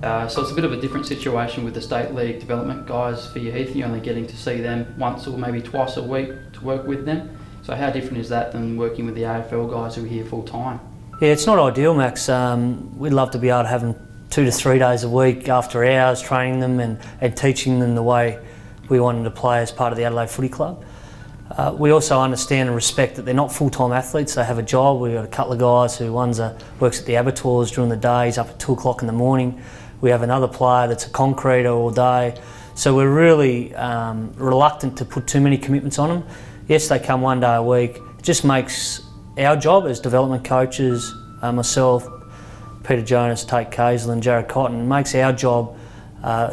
So it's a bit of a different situation with the State League development guys for your Heath. You're only getting to see them once or maybe twice a week to work with them. So how different is that than working with the AFL guys who are here full time? Yeah, it's not ideal, Max. We'd love to be able to have them 2 to 3 days a week after hours, training them and teaching them the way we want them to play as part of the Adelaide Footy Club. We also understand and respect that they're not full-time athletes. They have a job. We've got a couple of guys who works at the abattoirs during the day. He's up at 2 o'clock in the morning. We have another player that's a concreter all day. So we're really reluctant to put too many commitments on them. Yes, they come 1 day a week. It just makes our job as development coaches, myself, Peter Jonas, Tate Casel and Jared Cotton, makes our job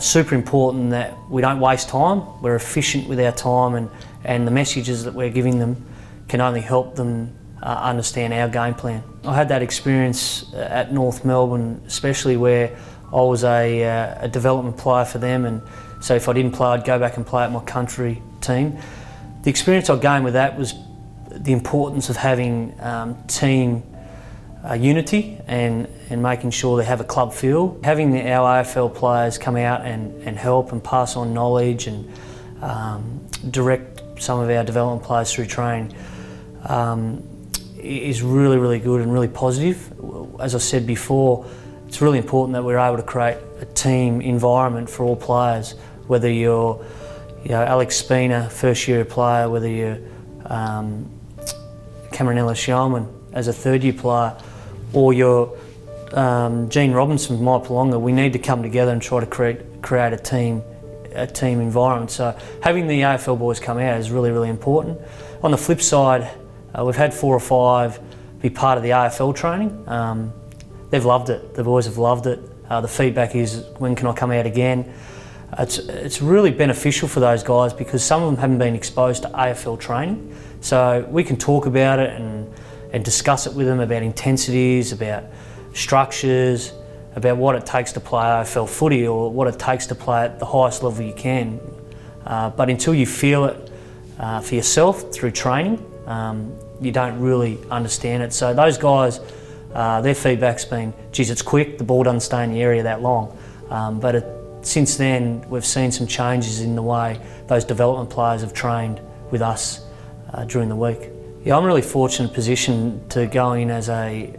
super important that we don't waste time. We're efficient with our time and the messages that we're giving them can only help them understand our game plan. I had that experience at North Melbourne, especially where I was a development player for them, and so if I didn't play, I'd go back and play at my country team. The experience I gained with that was the importance of having team unity and making sure they have a club feel. Having our AFL players come out and help and pass on knowledge and direct some of our development players through training is really, really good and really positive. As I said before, it's really important that we're able to create a team environment for all players, whether you're Alex Spina, first year player, whether you're Cameron Ellis-Yeoman as a third year player, or you're Gene Robinson from Maipalonga. We need to come together and try to create a team environment. So having the AFL boys come out is really, really important. On the flip side, we've had 4 or 5 be part of the AFL training. They've loved it. The boys have loved it. The feedback is, when can I come out again? It's really beneficial for those guys because some of them haven't been exposed to AFL training. So we can talk about it and discuss it with them about intensities, about structures, about what it takes to play AFL footy or what it takes to play at the highest level you can. But until you feel it for yourself through training, you don't really understand it. So those guys, their feedback's been, geez, it's quick, the ball doesn't stay in the area that long. Since then, we've seen some changes in the way those development players have trained with us during the week. Yeah, I'm really fortunate position to go in as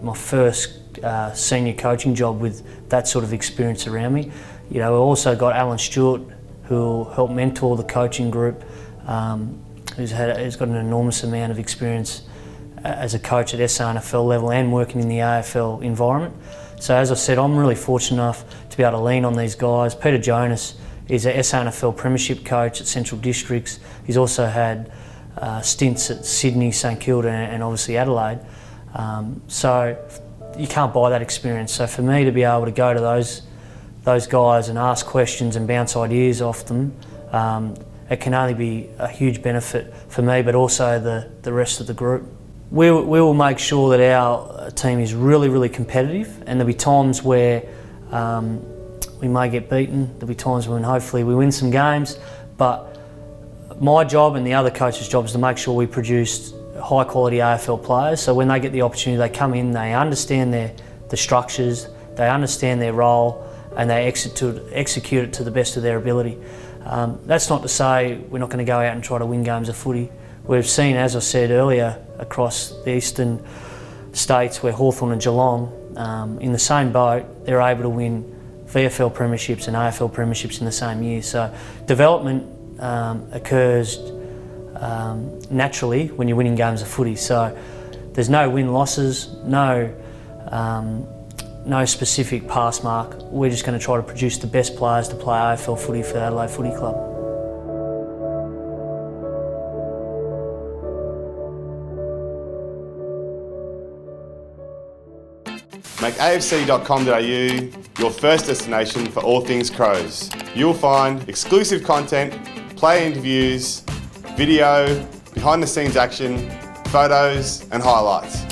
my first senior coaching job with that sort of experience around me. We've also got Alan Stewart, who'll help mentor the coaching group, who's got an enormous amount of experience as a coach at SANFL level and working in the AFL environment. So as I said, I'm really fortunate enough to be able to lean on these guys. Peter Jonas is a SANFL premiership coach at Central Districts. He's also had stints at Sydney, St Kilda and obviously Adelaide. So you can't buy that experience. So for me to be able to go to those guys and ask questions and bounce ideas off them, it can only be a huge benefit for me, but also the rest of the group. We will make sure that our team is really, really competitive, and there'll be times where we may get beaten. There'll be times when hopefully we win some games, but my job and the other coaches' job is to make sure we produce high quality AFL players. So when they get the opportunity, they come in, they understand the structures, they understand their role, and they execute it to the best of their ability. That's not to say we're not going to go out and try to win games of footy. We've seen, as I said earlier, across the eastern states where Hawthorn and Geelong, in the same boat, they're able to win VFL premierships and AFL premierships in the same year. So development occurs naturally when you're winning games of footy. So there's no win-losses, no specific pass mark. We're just going to try to produce the best players to play AFL footy for the Adelaide Footy Club. Make afc.com.au your first destination for all things Crows. You'll find exclusive content, player interviews, video, behind the scenes action, photos and highlights.